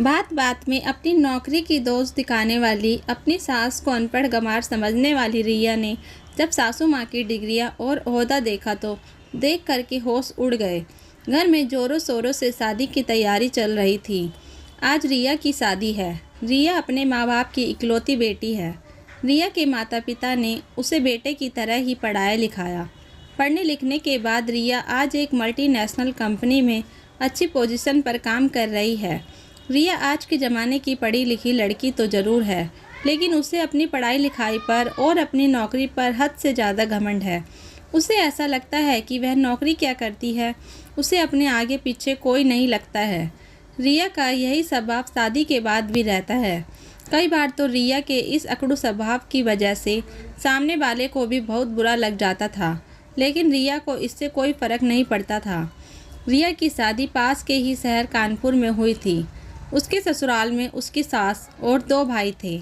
बात बात में अपनी नौकरी की दोस्त दिखाने वाली, अपनी सास को अनपढ़ गंवार समझने वाली रिया ने जब सासू माँ की डिग्रियाँ और ओहदा देखा तो देख कर के होश उड़ गए। घर में जोरों शोरों से शादी की तैयारी चल रही थी। आज रिया की शादी है। रिया अपने माँ बाप की इकलौती बेटी है। रिया के माता पिता ने उसे बेटे की तरह ही पढ़ाया लिखाया। पढ़ने लिखने के बाद रिया आज एक मल्टीनेशनल कंपनी में अच्छी पोजीशन पर काम कर रही है। रिया आज के ज़माने की पढ़ी लिखी लड़की तो ज़रूर है, लेकिन उसे अपनी पढ़ाई लिखाई पर और अपनी नौकरी पर हद से ज़्यादा घमंड है। उसे ऐसा लगता है कि वह नौकरी क्या करती है, उसे अपने आगे पीछे कोई नहीं लगता है। रिया का यही स्वभाव शादी के बाद भी रहता है। कई बार तो रिया के इस अकड़ू स्वभाव की वजह से सामने वाले को भी बहुत बुरा लग जाता था, लेकिन रिया को इससे कोई फ़र्क नहीं पड़ता था। रिया की शादी पास के ही शहर कानपुर में हुई थी। उसके ससुराल में उसकी सास और 2 भाई थे।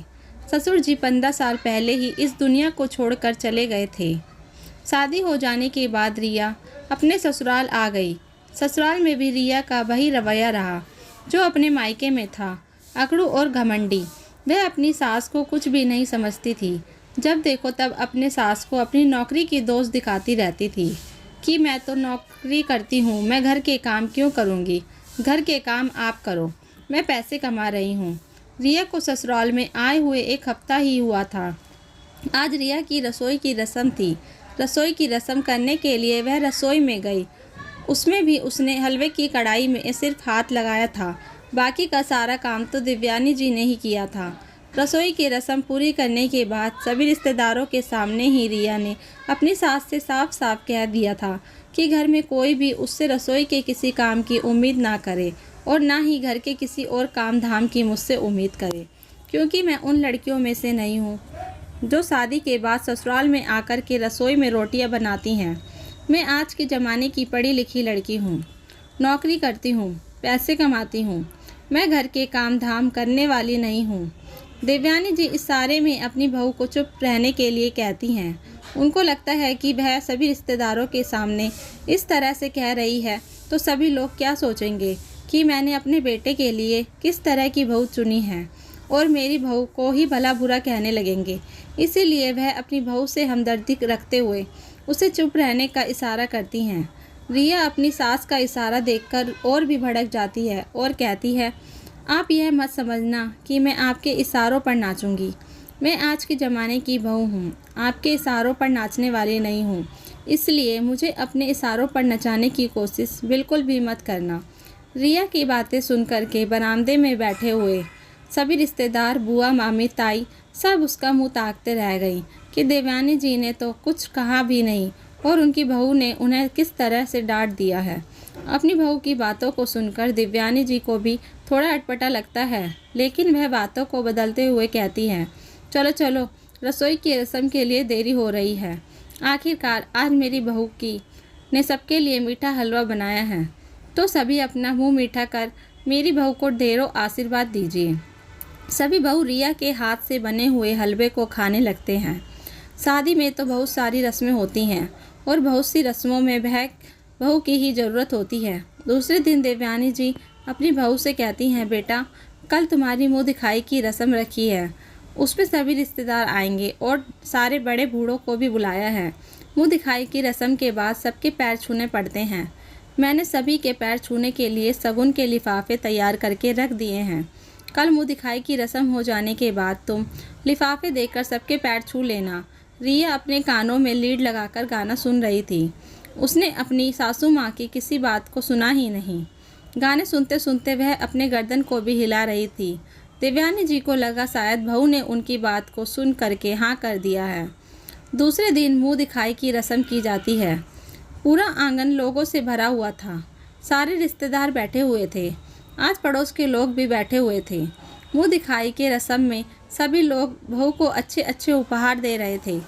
ससुर जी 15 साल पहले ही इस दुनिया को छोड़कर चले गए थे। शादी हो जाने के बाद रिया अपने ससुराल आ गई। ससुराल में भी रिया का वही रवैया रहा जो अपने मायके में था, अकड़ू और घमंडी। वह अपनी सास को कुछ भी नहीं समझती थी। जब देखो तब अपने सास को अपनी नौकरी की दोस्त दिखाती रहती थी कि मैं तो नौकरी करती हूँ, मैं घर के काम क्यों करूँगी, घर के काम आप करो, मैं पैसे कमा रही हूँ। रिया को ससुराल में आए हुए 1 हफ्ता ही हुआ था। आज रिया की रसोई की रस्म थी। रसोई की रस्म करने के लिए वह रसोई में गई। उसमें भी उसने हलवे की कढ़ाई में सिर्फ हाथ लगाया था। बाकी का सारा काम तो दिव्यानी जी ने ही किया था। रसोई की रस्म पूरी करने के बाद सभी रिश्तेदारों के सामने ही रिया ने अपनी सास से साफ साफ कह दिया था कि घर में कोई भी उससे रसोई के किसी काम की उम्मीद ना करे और ना ही घर के किसी और काम धाम की मुझसे उम्मीद करे, क्योंकि मैं उन लड़कियों में से नहीं हूँ जो शादी के बाद ससुराल में आकर के रसोई में रोटियां बनाती हैं। मैं आज के ज़माने की पढ़ी लिखी लड़की हूँ, नौकरी करती हूँ, पैसे कमाती हूँ। मैं घर के काम धाम करने वाली नहीं हूँ। देवयानी जी इस सारे में अपनी बहू को चुप रहने के लिए कहती हैं। उनको लगता है कि वह सभी रिश्तेदारों के सामने इस तरह से कह रही है तो सभी लोग क्या सोचेंगे कि मैंने अपने बेटे के लिए किस तरह की बहू चुनी है और मेरी बहू को ही भला बुरा कहने लगेंगे। इसीलिए वह अपनी बहू से हमदर्दी रखते हुए उसे चुप रहने का इशारा करती हैं। रिया अपनी सास का इशारा देखकर और भी भड़क जाती है और कहती है, आप यह मत समझना कि मैं आपके इशारों पर नाचूंगी। मैं आज के ज़माने की बहू हूँ, आपके इशारों पर नाचने वाली नहीं हूँ। इसलिए मुझे अपने इशारों पर नचाने की कोशिश बिल्कुल भी मत करना। रिया की बातें सुनकर के बरामदे में बैठे हुए सभी रिश्तेदार, बुआ, मामी, ताई सब उसका मुंह ताकते रह गई कि देवयानी जी ने तो कुछ कहा भी नहीं और उनकी बहू ने उन्हें किस तरह से डांट दिया है। अपनी बहू की बातों को सुनकर दिव्यानी जी को भी थोड़ा अटपटा लगता है, लेकिन वह बातों को बदलते हुए कहती हैं, चलो चलो, रसोई की रस्म के लिए देरी हो रही है। आखिरकार आज मेरी बहू की ने सबके लिए मीठा हलवा बनाया है, तो सभी अपना मुंह मीठा कर मेरी बहू को ढेरों आशीर्वाद दीजिए। सभी बहू रिया के हाथ से बने हुए हलवे को खाने लगते हैं। शादी में तो बहुत सारी रस्में होती हैं और बहुत सी रस्मों में बहू की ही ज़रूरत होती है। दूसरे दिन देवयानी जी अपनी बहू से कहती हैं, बेटा कल तुम्हारी मुँह दिखाई की रस्म रखी है, उस पर सभी रिश्तेदार आएंगे और सारे बड़े बूढ़ों को भी बुलाया है। मुँह दिखाई की रस्म के बाद सबके पैर छूने पड़ते हैं। मैंने सभी के पैर छूने के लिए शगुन के लिफाफे तैयार करके रख दिए हैं। कल मुँह दिखाई की रस्म हो जाने के बाद तुम लिफाफे देकर सबके पैर छू लेना। रिया अपने कानों में लीड लगाकर गाना सुन रही थी। उसने अपनी सासू माँ की किसी बात को सुना ही नहीं। गाने सुनते सुनते वह अपने गर्दन को भी हिला रही थी। देवयानी जी को लगा शायद बहू ने उनकी बात को सुन करके हाँ कर दिया है। दूसरे दिन मुँह दिखाई की रस्म की जाती है। पूरा आंगन लोगों से भरा हुआ था। सारे रिश्तेदार बैठे हुए थे। आज पड़ोस के लोग भी बैठे हुए थे। मुँह दिखाई के रस्म में सभी लोग बहू को अच्छे अच्छे उपहार दे रहे थे।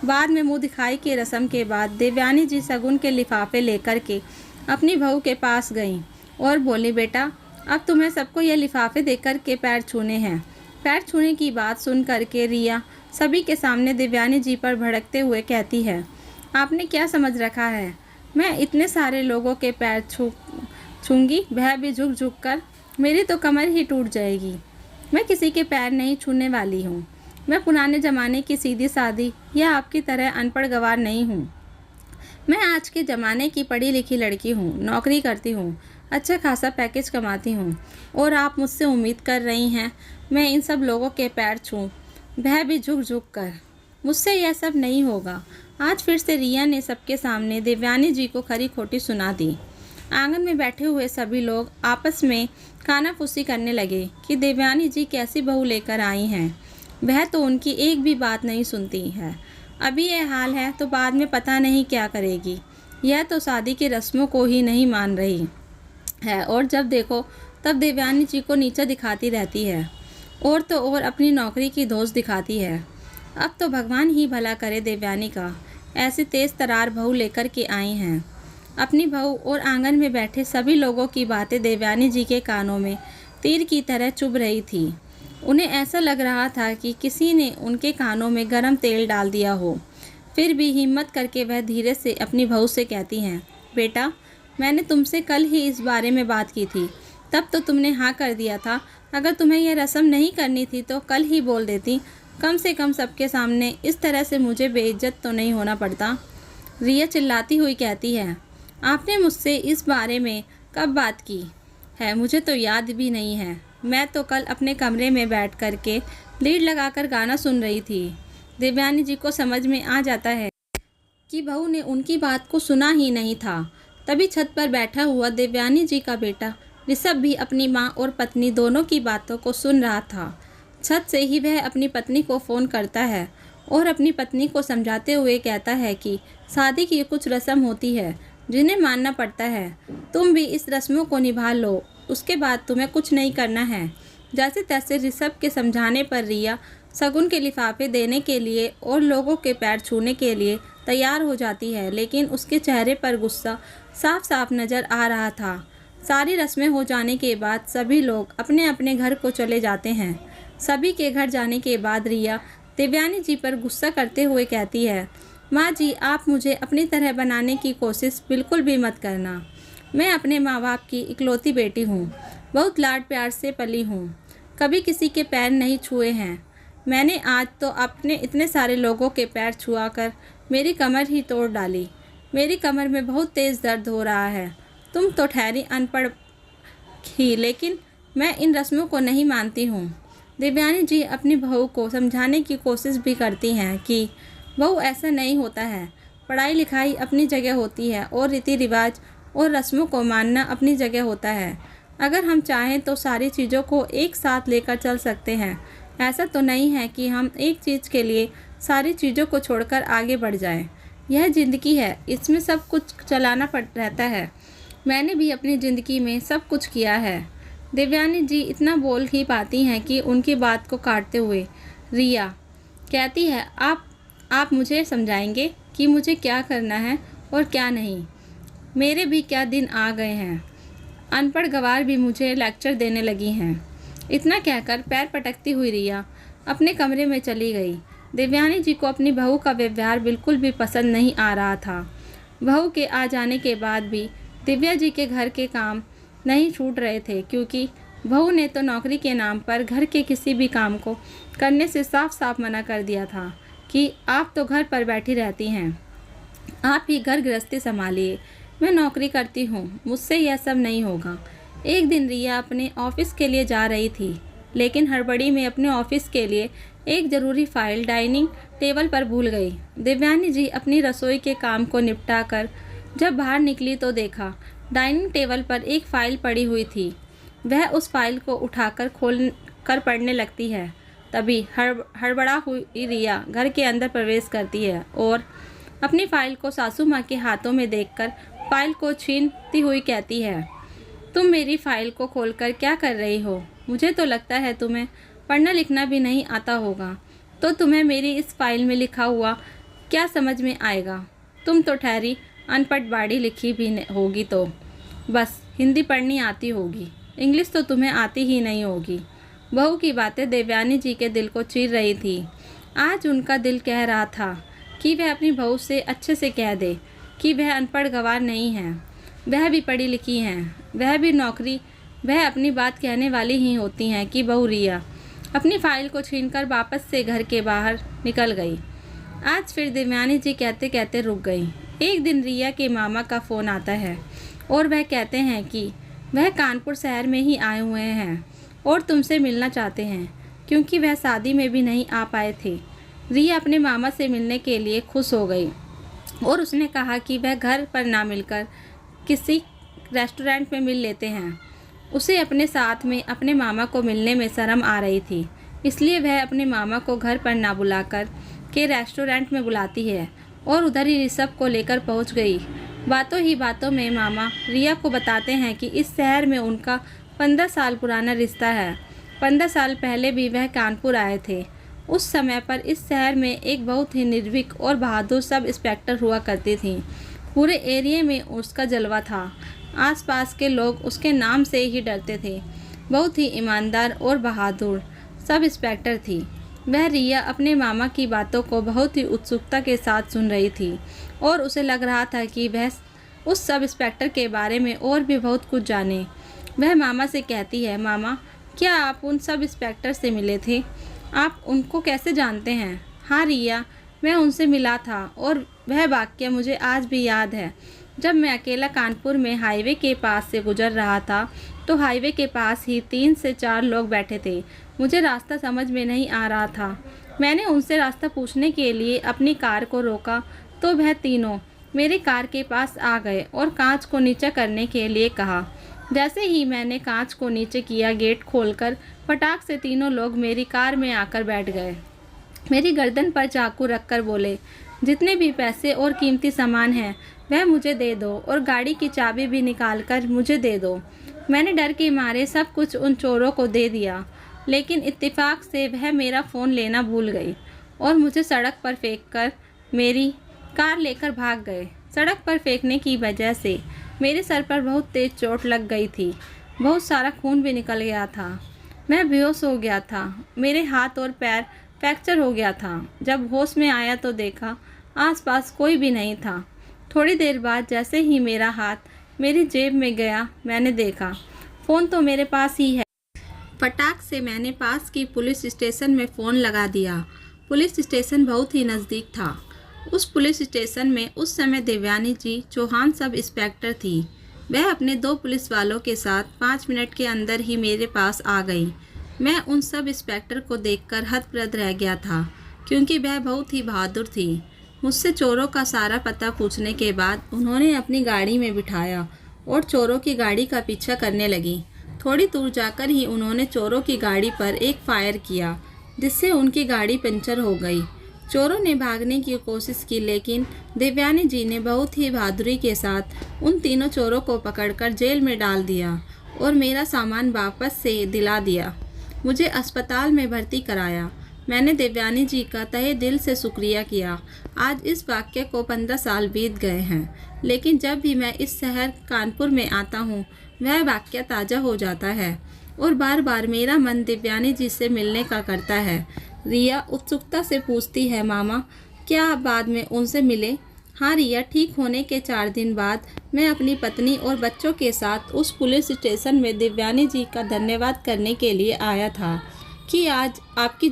बाद में मुँह दिखाई के रस्म के बाद देवयानी जी शगुन के लिफाफे लेकर के अपनी बहू के पास गईं और बोली, बेटा अब तुम्हें सबको ये लिफाफे देकर के पैर छूने हैं। पैर छूने की बात सुन करके रिया सभी के सामने देवयानी जी पर भड़कते हुए कहती है, आपने क्या समझ रखा है, मैं इतने सारे लोगों के पैर छूंगी वह भी झुक झुक कर, मेरी तो कमर ही टूट जाएगी। मैं किसी के पैर नहीं छूने वाली हूँ। मैं पुराने ज़माने की सीधी सादी या आपकी तरह अनपढ़ गंवार नहीं हूँ। मैं आज के ज़माने की पढ़ी लिखी लड़की हूँ, नौकरी करती हूँ, अच्छा खासा पैकेज कमाती हूँ, और आप मुझसे उम्मीद कर रही हैं मैं इन सब लोगों के पैर छूऊं, वह भी झुक झुक कर। मुझसे यह सब नहीं होगा। आज फिर से रिया ने सबके सामने देवयानी जी को खरी खोटी सुना दी। आंगन में बैठे हुए सभी लोग आपस में कानाफूसी करने लगे कि देवयानी जी कैसी बहू लेकर आई हैं। वह तो उनकी एक भी बात नहीं सुनती है। अभी यह हाल है तो बाद में पता नहीं क्या करेगी। यह तो शादी की रस्मों को ही नहीं मान रही है, और जब देखो तब देवयानी जी को नीचा दिखाती रहती है, और तो और अपनी नौकरी की धौंस दिखाती है। अब तो भगवान ही भला करे देवयानी का, ऐसी तेज़ तरार बहू लेकर के आई हैं। अपनी बहू और आंगन में बैठे सभी लोगों की बातें देवयानी जी के कानों में तीर की तरह चुभ रही थी। उन्हें ऐसा लग रहा था कि किसी ने उनके कानों में गरम तेल डाल दिया हो। फिर भी हिम्मत करके वह धीरे से अपनी बहू से कहती हैं, बेटा, मैंने तुमसे कल ही इस बारे में बात की थी, तब तो तुमने हाँ कर दिया था। अगर तुम्हें यह रस्म नहीं करनी थी तो कल ही बोल देती, कम से कम सबके सामने इस तरह से मुझे बेइज्जत तो नहीं होना पड़ता। रिया चिल्लाती हुई कहती है, आपने मुझसे इस बारे में कब बात की है? मुझे तो याद भी नहीं है। मैं तो कल अपने कमरे में बैठ कर के लीड लगाकर गाना सुन रही थी। देवयानी जी को समझ में आ जाता है कि बहू ने उनकी बात को सुना ही नहीं था। तभी छत पर बैठा हुआ देवयानी जी का बेटा ऋषभ भी अपनी माँ और पत्नी दोनों की बातों को सुन रहा था। छत से ही वह अपनी पत्नी को फ़ोन करता है और अपनी पत्नी को समझाते हुए कहता है कि शादी की कुछ रस्म होती है जिन्हें मानना पड़ता है। तुम भी इस रस्मों को निभा लो, उसके बाद तुम्हें कुछ नहीं करना है। जैसे तैसे ऋषभ के समझाने पर रिया शगुन के लिफाफे देने के लिए और लोगों के पैर छूने के लिए तैयार हो जाती है, लेकिन उसके चेहरे पर गुस्सा साफ साफ नज़र आ रहा था। सारी रस्में हो जाने के बाद सभी लोग अपने अपने घर को चले जाते हैं। सभी के घर जाने के बाद रिया देवयानी जी पर गुस्सा करते हुए कहती है, माँ जी, आप मुझे अपनी तरह बनाने की कोशिश बिल्कुल भी मत करना। मैं अपने माँ बाप की इकलौती बेटी हूँ, बहुत लाड प्यार से पली हूँ, कभी किसी के पैर नहीं छुए हैं। मैंने आज तो अपने इतने सारे लोगों के पैर छुआ कर मेरी कमर ही तोड़ डाली। मेरी कमर में बहुत तेज़ दर्द हो रहा है। तुम तो ठहरी अनपढ़ ही, लेकिन मैं इन रस्मों को नहीं मानती हूँ। देवयानी जी अपनी बहू को समझाने की कोशिश भी करती हैं कि बहू, ऐसा नहीं होता है। पढ़ाई लिखाई अपनी जगह होती है और रीति रिवाज और रस्मों को मानना अपनी जगह होता है। अगर हम चाहें तो सारी चीज़ों को एक साथ लेकर चल सकते हैं। ऐसा तो नहीं है कि हम एक चीज़ के लिए सारी चीज़ों को छोड़कर आगे बढ़ जाएं। यह ज़िंदगी है, इसमें सब कुछ चलाना पड़ रहता है। मैंने भी अपनी ज़िंदगी में सब कुछ किया है। देवयानी जी इतना बोल ही पाती हैं कि उनकी बात को काटते हुए रिया कहती है, आप मुझे समझाएंगे कि मुझे क्या करना है और क्या नहीं। मेरे भी क्या दिन आ गए हैं। अनपढ़ गवार भी मुझे लेक्चर देने लगी हैं। इतना कहकर पैर पटकती हुई रिया अपने कमरे में चली गई। देवयानी जी को अपनी बहू का व्यवहार बिल्कुल भी पसंद नहीं आ रहा था। बहू के आ जाने के बाद भी दिव्या जी के घर के काम नहीं छूट रहे थे, क्योंकि बहू ने तो नौकरी के नाम पर घर के किसी भी काम को करने से साफ साफ मना कर दिया था कि आप तो घर पर बैठी रहती हैं, आप ही घर गृहस्थी संभालिए। मैं नौकरी करती हूँ, मुझसे यह सब नहीं होगा। एक दिन रिया अपने ऑफिस के लिए जा रही थी, लेकिन हड़बड़ी में अपने ऑफिस के लिए एक ज़रूरी फाइल डाइनिंग टेबल पर भूल गई। देवयानी जी अपनी रसोई के काम को निपटा कर जब बाहर निकली तो देखा डाइनिंग टेबल पर एक फ़ाइल पड़ी हुई थी। वह उस फाइल को उठाकर खोल कर पढ़ने लगती है। तभी हड़बड़ा हुई रिया घर के अंदर प्रवेश करती है और अपनी फ़ाइल को सासू माँ के हाथों में देखकर फ़ाइल को छीनती हुई कहती है, तुम मेरी फ़ाइल को खोलकर क्या कर रही हो? मुझे तो लगता है तुम्हें पढ़ना लिखना भी नहीं आता होगा, तो तुम्हें मेरी इस फ़ाइल में लिखा हुआ क्या समझ में आएगा? तुम तो ठहरी अनपढ़ बाड़ी लिखी भी होगी, तो बस हिंदी पढ़नी आती होगी, इंग्लिश तो तुम्हें आती ही नहीं होगी। बहू की बातें देवयानी जी के दिल को चीर रही थी। आज उनका दिल कह रहा था कि वह अपनी बहू से अच्छे से कह दे कि वह अनपढ़ गवार नहीं है, वह भी पढ़ी लिखी हैं। वह भी नौकरी। वह अपनी बात कहने वाली ही होती हैं कि बहू रिया अपनी फाइल को छीनकर वापस से घर के बाहर निकल गई। आज फिर देवयानी जी कहते कहते रुक गई। एक दिन रिया के मामा का फ़ोन आता है और वह कहते हैं कि वह कानपुर शहर में ही आए हुए हैं और तुमसे मिलना चाहते हैं, क्योंकि वह शादी में भी नहीं आ पाए थे। रिया अपने मामा से मिलने के लिए खुश हो गई और उसने कहा कि वह घर पर ना मिलकर किसी रेस्टोरेंट में मिल लेते हैं। उसे अपने साथ में अपने मामा को मिलने में शर्म आ रही थी, इसलिए वह अपने मामा को घर पर ना बुलाकर के रेस्टोरेंट में बुलाती है और उधर ही ऋषभ को लेकर पहुंच गई। बातों ही बातों में मामा रिया को बताते हैं कि इस शहर में उनका 15 साल पुराना रिश्ता है। 15 साल पहले भी वह कानपुर आए थे। उस समय पर इस शहर में एक बहुत ही निर्भीक और बहादुर सब इंस्पेक्टर हुआ करती थी। पूरे एरिया में उसका जलवा था। आसपास के लोग उसके नाम से ही डरते थे। बहुत ही ईमानदार और बहादुर सब इंस्पेक्टर थी। वह रिया अपने मामा की बातों को बहुत ही उत्सुकता के साथ सुन रही थी और उसे लग रहा था कि वह उस सब इंस्पेक्टर के बारे में और भी बहुत कुछ जाने। वह मामा से कहती है, मामा क्या आप उन सब इंस्पेक्टर से मिले थे? आप उनको कैसे जानते हैं? हाँ रिया, मैं उनसे मिला था और वह वाक़या मुझे आज भी याद है। जब मैं अकेला कानपुर में हाईवे के पास से गुजर रहा था तो हाईवे के पास ही 3 से 4 लोग बैठे थे। मुझे रास्ता समझ में नहीं आ रहा था। मैंने उनसे रास्ता पूछने के लिए अपनी कार को रोका तो वह तीनों मेरी कार के पास आ गए और कांच को नीचे करने के लिए कहा। जैसे ही मैंने कांच को नीचे किया, गेट खोलकर फटाक से तीनों लोग मेरी कार में आकर बैठ गए। मेरी गर्दन पर चाकू रखकर बोले, जितने भी पैसे और कीमती सामान हैं वह मुझे दे दो और गाड़ी की चाबी भी निकाल कर मुझे दे दो। मैंने डर के मारे सब कुछ उन चोरों को दे दिया, लेकिन इत्तेफाक से वह मेरा फ़ोन लेना भूल गई और मुझे सड़क पर फेंककर मेरी कार लेकर भाग गए। सड़क पर फेंकने की वजह से मेरे सर पर बहुत तेज़ चोट लग गई थी। बहुत सारा खून भी निकल गया था। मैं बेहोश हो गया था। मेरे हाथ और पैर फ्रैक्चर हो गया था। जब होश में आया तो देखा आसपास कोई भी नहीं था। थोड़ी देर बाद जैसे ही मेरा हाथ मेरी जेब में गया, मैंने देखा फ़ोन तो मेरे पास ही है। फटाक से मैंने पास की पुलिस स्टेशन में फ़ोन लगा दिया। पुलिस स्टेशन बहुत ही नज़दीक था। उस पुलिस स्टेशन में उस समय देवयानी जी चौहान सब इंस्पेक्टर थी। वह अपने 2 पुलिस वालों के साथ 5 मिनट के अंदर ही मेरे पास आ गई। मैं उन सब इंस्पेक्टर को देखकर हतप्रभ रह गया था, क्योंकि वह बहुत ही बहादुर थी। मुझसे चोरों का सारा पता पूछने के बाद उन्होंने अपनी गाड़ी में बिठाया और चोरों की गाड़ी का पीछा करने लगी। थोड़ी दूर जाकर ही उन्होंने चोरों की गाड़ी पर एक फायर किया, जिससे उनकी गाड़ी पंचर हो गई। चोरों ने भागने की कोशिश की, लेकिन देवयानी जी ने बहुत ही बहादुरी के साथ उन तीनों चोरों को पकड़कर जेल में डाल दिया और मेरा सामान वापस से दिला दिया। मुझे अस्पताल में भर्ती कराया। मैंने देवयानी जी का तहे दिल से शुक्रिया किया। आज इस वाक़ये को 15 साल बीत गए हैं, लेकिन जब भी मैं इस शहर कानपुर में आता हूँ वह वाक़या ताज़ा हो जाता है और बार बार मेरा मन देवयानी जी से मिलने का करता है। रिया उत्सुकता से पूछती है, मामा क्या आप बाद में उनसे मिले? हाँ रिया, ठीक होने के 4 दिन बाद मैं अपनी पत्नी और बच्चों के साथ उस पुलिस स्टेशन में देवयानी जी का धन्यवाद करने के लिए आया था कि आज आपकी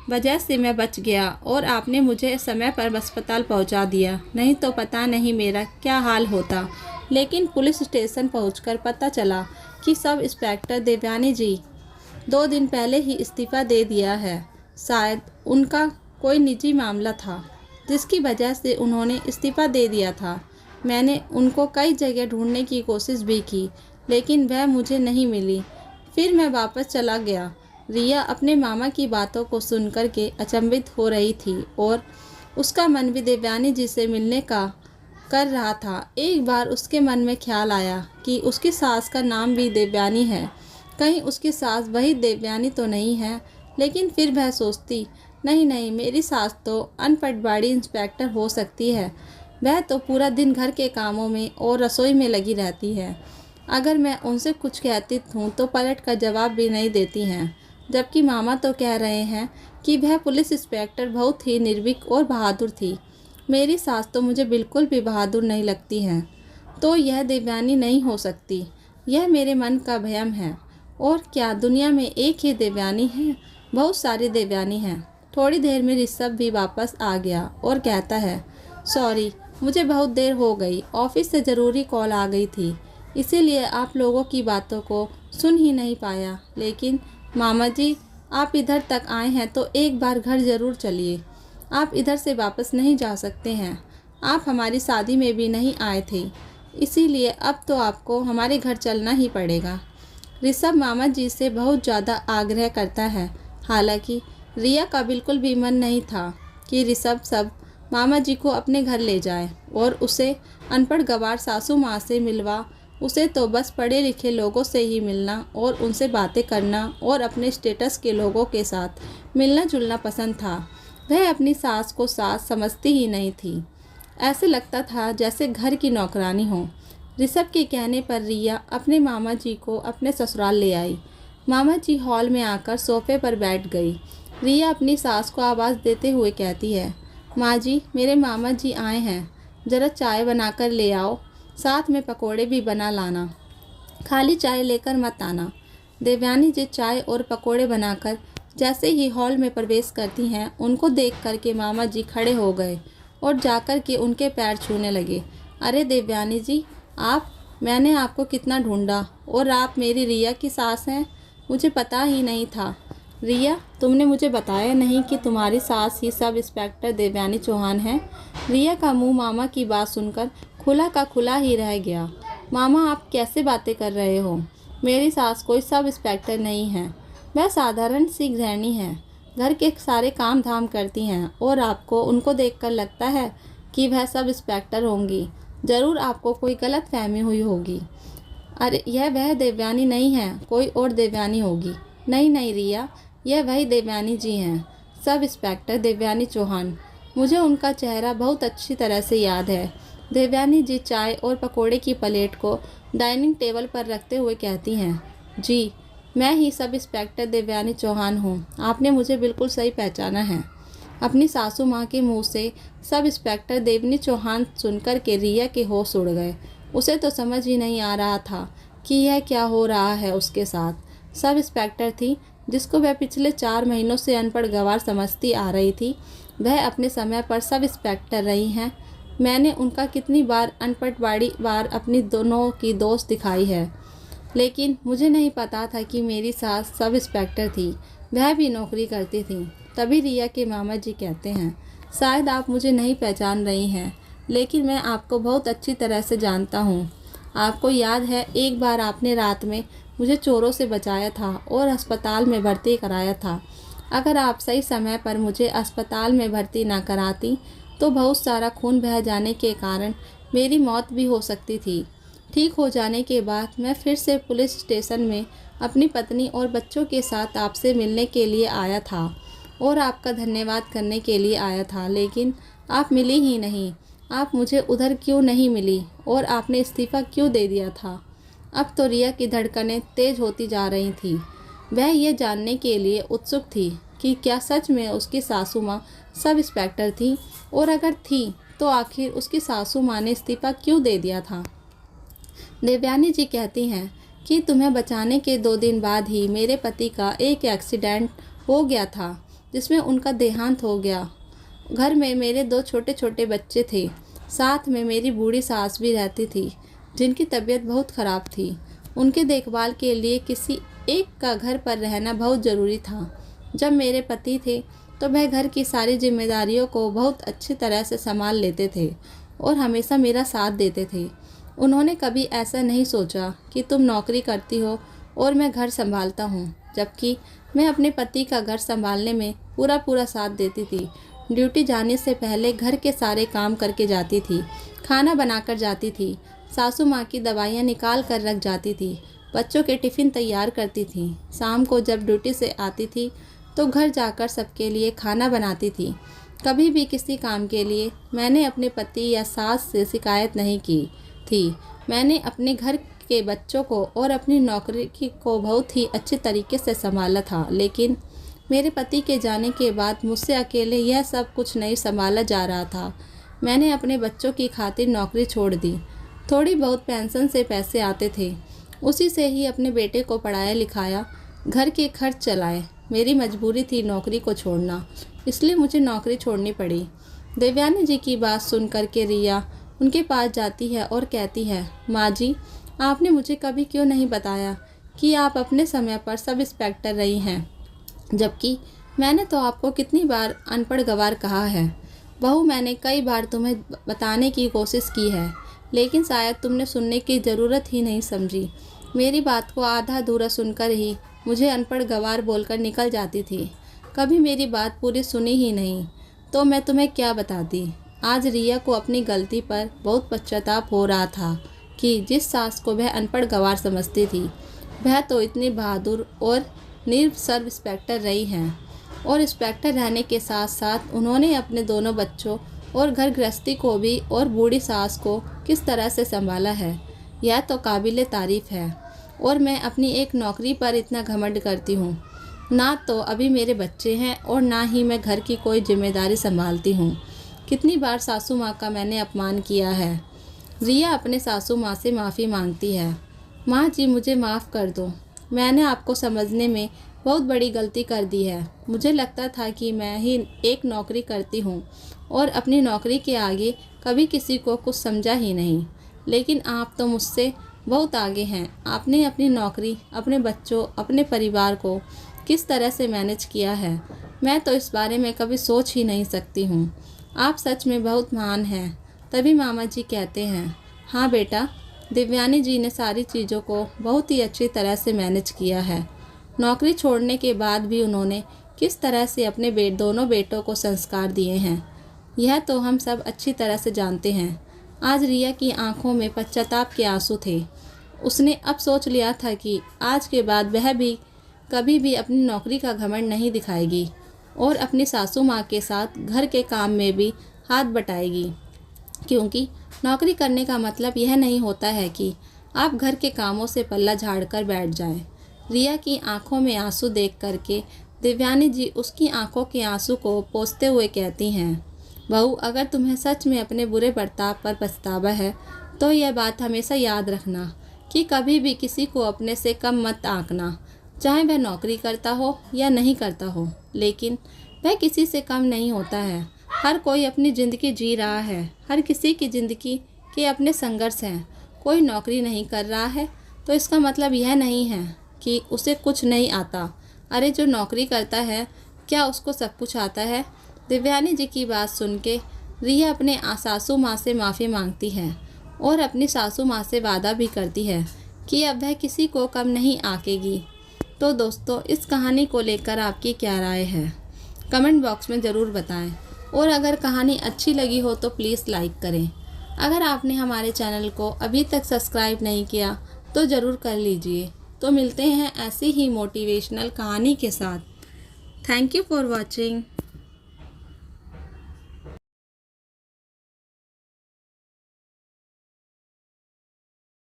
वजह से मैं बच गया और आपने मुझे समय पर अस्पताल पहुंचा दिया, नहीं तो पता नहीं मेरा क्या हाल होता। लेकिन पुलिस स्टेशन पहुंचकर पता चला कि सब इंस्पेक्टर देवयानी जी 2 दिन पहले ही इस्तीफ़ा दे दिया है। शायद उनका कोई निजी मामला था जिसकी वजह से उन्होंने इस्तीफ़ा दे दिया था। मैंने उनको कई जगह ढूंढने की कोशिश भी की, लेकिन वह मुझे नहीं मिली। फिर मैं वापस चला गया। रिया अपने मामा की बातों को सुनकर के अचंभित हो रही थी और उसका मन भी देवयानी जी से मिलने का कर रहा था। एक बार उसके मन में ख्याल आया कि उसकी सास का नाम भी देवयानी है। कहीं उसकी सास वही देवयानी तो नहीं है। लेकिन फिर वह सोचती, नहीं, मेरी सास तो अनपढ़ बाड़ी इंस्पेक्टर हो सकती है। वह तो पूरा दिन घर के कामों में और रसोई में लगी रहती है। अगर मैं उनसे कुछ कहती हूँ तो पलट कर जवाब भी नहीं देती हैं। जबकि मामा तो कह रहे हैं कि वह पुलिस इंस्पेक्टर बहुत ही निर्भीक और बहादुर थी। मेरी सास तो मुझे बिल्कुल भी बहादुर नहीं लगती हैं। तो यह देवयानी नहीं हो सकती। यह मेरे मन का भ्रम है। और क्या दुनिया में एक ही देवयानी है? बहुत सारी देवयानी हैं। थोड़ी देर में ऋषभ भी वापस आ गया और कहता है, सॉरी, मुझे बहुत देर हो गई, ऑफिस से ज़रूरी कॉल आ गई थी, इसीलिए आप लोगों की बातों को सुन ही नहीं पाया। लेकिन मामा जी, आप इधर तक आए हैं तो एक बार घर ज़रूर चलिए। आप इधर से वापस नहीं जा सकते हैं। आप हमारी शादी में भी नहीं आए थे, इसीलिए अब तो आपको हमारे घर चलना ही पड़ेगा। ऋषभ मामा जी से बहुत ज़्यादा आग्रह करता है। हालांकि रिया का बिल्कुल भी मन नहीं था कि ऋषभ सब मामा जी को अपने घर ले जाए और उसे अनपढ़ गंवार सासू माँ से मिलवा। उसे तो बस पढ़े लिखे लोगों से ही मिलना और उनसे बातें करना और अपने स्टेटस के लोगों के साथ मिलना जुलना पसंद था। वह अपनी सास को सास समझती ही नहीं थी। ऐसे लगता था जैसे घर की नौकरानी हो। ऋषभ के कहने पर रिया अपने मामा जी को अपने ससुराल ले आई। मामा जी हॉल में आकर सोफे पर बैठ गई। रिया अपनी सास को आवाज़ देते हुए कहती है, माँ जी, मेरे मामा जी आए हैं, ज़रा चाय बनाकर ले आओ, साथ में पकोड़े भी बना लाना, खाली चाय लेकर मत आना। देवयानी जी चाय और पकोड़े बनाकर जैसे ही हॉल में प्रवेश करती हैं, उनको देख कर के मामा जी खड़े हो गए और जाकर के उनके पैर छूने लगे। अरे देवयानी जी, आप, मैंने आपको कितना ढूंढा और आप मेरी रिया की सास हैं, मुझे पता ही नहीं था। रिया, तुमने मुझे बताया नहीं कि तुम्हारी सास ही सब इंस्पेक्टर देवयानी चौहान है। रिया का मुंह मामा की बात सुनकर खुला का खुला ही रह गया। मामा, आप कैसे बातें कर रहे हो? मेरी सास कोई सब इंस्पेक्टर नहीं है, वह साधारण सी गृहिणी है, घर के सारे काम धाम करती हैं और आपको उनको देखकर लगता है कि वह सब इंस्पेक्टर होंगी। ज़रूर आपको कोई गलत फहमी हुई होगी। अरे यह वह देवयानी नहीं है, कोई और देवयानी होगी। नहीं नहीं रिया, यह वही देवयानी जी हैं, सब इंस्पेक्टर देवयानी चौहान। मुझे उनका चेहरा बहुत अच्छी तरह से याद है। देवयानी जी चाय और पकोड़े की प्लेट को डाइनिंग टेबल पर रखते हुए कहती हैं, जी, मैं ही सब इंस्पेक्टर देवयानी चौहान हूँ। आपने मुझे बिल्कुल सही पहचाना है। अपनी सासू माँ के मुंह से सब इंस्पेक्टर देवयानी चौहान सुनकर के रिया के होश उड़ गए। उसे तो समझ ही नहीं आ रहा था कि यह क्या हो रहा है उसके साथ। सब इंस्पेक्टर थी जिसको वह पिछले 4 महीनों से अनपढ़ गंवार समझती आ रही थी, वह अपने समय पर सब इंस्पेक्टर रही हैं। मैंने उनका कितनी बार अनपढ़ बाड़ी बार अपनी दोनों की दोस्त दिखाई है, लेकिन मुझे नहीं पता था कि मेरी सास सब इंस्पेक्टर थी, वह भी नौकरी करती थी। तभी रिया के मामा जी कहते हैं, शायद आप मुझे नहीं पहचान रही हैं, लेकिन मैं आपको बहुत अच्छी तरह से जानता हूँ। आपको याद है, एक बार आपने रात में मुझे चोरों से बचाया था और अस्पताल में भर्ती कराया था। अगर आप सही समय पर मुझे अस्पताल में भर्ती ना कराती तो बहुत सारा खून बह जाने के कारण मेरी मौत भी हो सकती थी। ठीक हो जाने के बाद मैं फिर से पुलिस स्टेशन में अपनी पत्नी और बच्चों के साथ आपसे मिलने के लिए आया था और आपका धन्यवाद करने के लिए आया था, लेकिन आप मिली ही नहीं। आप मुझे उधर क्यों नहीं मिली और आपने इस्तीफ़ा क्यों दे दिया था? अब तो रिया की धड़कनें तेज होती जा रही थी। वह ये जानने के लिए उत्सुक थी कि क्या सच में उसकी सासू माँ सब इंस्पेक्टर थी, और अगर थी तो आखिर उसकी सासू माँ ने इस्तीफ़ा क्यों दे दिया था। देवयानी जी कहती हैं कि तुम्हें बचाने के 2 दिन बाद ही मेरे पति का एक एक्सीडेंट हो गया था जिसमें उनका देहांत हो गया। घर में मेरे 2 छोटे छोटे बच्चे थे, साथ में मेरी बूढ़ी सास भी रहती थी जिनकी तबीयत बहुत ख़राब थी। उनके देखभाल के लिए किसी एक का घर पर रहना बहुत ज़रूरी था। जब मेरे पति थे तो वह घर की सारी जिम्मेदारियों को बहुत अच्छी तरह से संभाल लेते थे और हमेशा मेरा साथ देते थे। उन्होंने कभी ऐसा नहीं सोचा कि तुम नौकरी करती हो और मैं घर संभालता हूँ, जबकि मैं अपने पति का घर संभालने में पूरा साथ देती थी। ड्यूटी जाने से पहले घर के सारे काम करके जाती थी, खाना बनाकर जाती थी, सासू माँ की दवाइयाँ निकाल कर रख जाती थी, बच्चों के टिफ़िन तैयार करती थी। शाम को जब ड्यूटी से आती थी तो घर जाकर सबके लिए खाना बनाती थी। कभी भी किसी काम के लिए मैंने अपने पति या सास से शिकायत नहीं की थी। मैंने अपने घर के बच्चों को और अपनी नौकरी को बहुत ही अच्छे तरीके से संभाला था, लेकिन मेरे पति के जाने के बाद मुझसे अकेले यह सब कुछ नहीं संभाला जा रहा था। मैंने अपने बच्चों की खातिर नौकरी छोड़ दी। थोड़ी बहुत पेंशन से पैसे आते थे, उसी से ही अपने बेटे को पढ़ाया लिखाया, घर के खर्च चलाए। मेरी मजबूरी थी नौकरी को छोड़ना, इसलिए मुझे नौकरी छोड़नी पड़ी। देवयानी जी की बात सुन कर के रिया उनके पास जाती है और कहती है, माँ जी, आपने मुझे कभी क्यों नहीं बताया कि आप अपने समय पर सब इंस्पेक्टर रही हैं, जबकि मैंने तो आपको कितनी बार अनपढ़ गवार कहा है। बहू, मैंने कई बार तुम्हें बताने की कोशिश की है, लेकिन शायद तुमने सुनने की ज़रूरत ही नहीं समझी। मेरी बात को आधा अधूरा सुनकर ही मुझे अनपढ़ गवार बोलकर निकल जाती थी। कभी मेरी बात पूरी सुनी ही नहीं, तो मैं तुम्हें क्या बताती। आज रिया को अपनी गलती पर बहुत पश्चाताप हो रहा था कि जिस सास को वह अनपढ़ गवार समझती थी, वह तो इतनी बहादुर और निर्भ सब इंस्पेक्टर रही हैं, और इंस्पेक्टर रहने के साथ साथ उन्होंने अपने दोनों बच्चों और घर गृहस्थी को भी और बूढ़ी सास को किस तरह से संभाला है, यह तो काबिले तारीफ़ है। और मैं अपनी एक नौकरी पर इतना घमंड करती हूँ। ना तो अभी मेरे बच्चे हैं और ना ही मैं घर की कोई जिम्मेदारी संभालती हूँ। कितनी बार सासू माँ का मैंने अपमान किया है। रिया अपने सासू माँ से माफ़ी मांगती है। माँ जी, मुझे माफ़ कर दो, मैंने आपको समझने में बहुत बड़ी गलती कर दी है। मुझे लगता था कि मैं ही एक नौकरी करती हूँ और अपनी नौकरी के आगे कभी किसी को कुछ समझा ही नहीं, लेकिन आप तो मुझसे बहुत आगे हैं। आपने अपनी नौकरी, अपने बच्चों, अपने परिवार को किस तरह से मैनेज किया है, मैं तो इस बारे में कभी सोच ही नहीं सकती हूँ। आप सच में बहुत महान हैं। तभी मामा जी कहते हैं, हाँ बेटा, देवयानी जी ने सारी चीज़ों को बहुत ही अच्छी तरह से मैनेज किया है। नौकरी छोड़ने के बाद भी उन्होंने किस तरह से अपने दोनों बेटों को संस्कार दिए हैं, यह तो हम सब अच्छी तरह से जानते हैं। आज रिया की आंखों में पश्चाताप के आंसू थे। उसने अब सोच लिया था कि आज के बाद वह भी कभी भी अपनी नौकरी का घमंड नहीं दिखाएगी और अपनी सासू माँ के साथ घर के काम में भी हाथ बटाएगी, क्योंकि नौकरी करने का मतलब यह नहीं होता है कि आप घर के कामों से पल्ला झाड़ कर बैठ जाएं। रिया की आंखों में आंसू देख करके देवयानी जी उसकी आंखों के आंसू को पोंछते हुए कहती हैं, बहू, अगर तुम्हें सच में अपने बुरे बर्ताव पर पछतावा है तो यह बात हमेशा याद रखना कि कभी भी किसी को अपने से कम मत आंकना, चाहे वह नौकरी करता हो या नहीं करता हो, लेकिन वह किसी से कम नहीं होता है। हर कोई अपनी ज़िंदगी जी रहा है, हर किसी की ज़िंदगी के अपने संघर्ष हैं। कोई नौकरी नहीं कर रहा है तो इसका मतलब यह नहीं है कि उसे कुछ नहीं आता। अरे, जो नौकरी करता है क्या उसको सब कुछ आता है? देवयानी जी की बात सुन के रिया अपने सासू माँ से माफ़ी मांगती है और अपनी सासू माँ से वादा भी करती है कि अब वह किसी को कम नहीं आंकेगी। तो दोस्तों, इस कहानी को लेकर आपकी क्या राय है, कमेंट बॉक्स में ज़रूर बताएं। और अगर कहानी अच्छी लगी हो तो प्लीज़ लाइक करें। अगर आपने हमारे चैनल को अभी तक सब्सक्राइब नहीं किया तो ज़रूर कर लीजिए। तो मिलते हैं ऐसी ही मोटिवेशनल कहानी के साथ। Thank you for watching.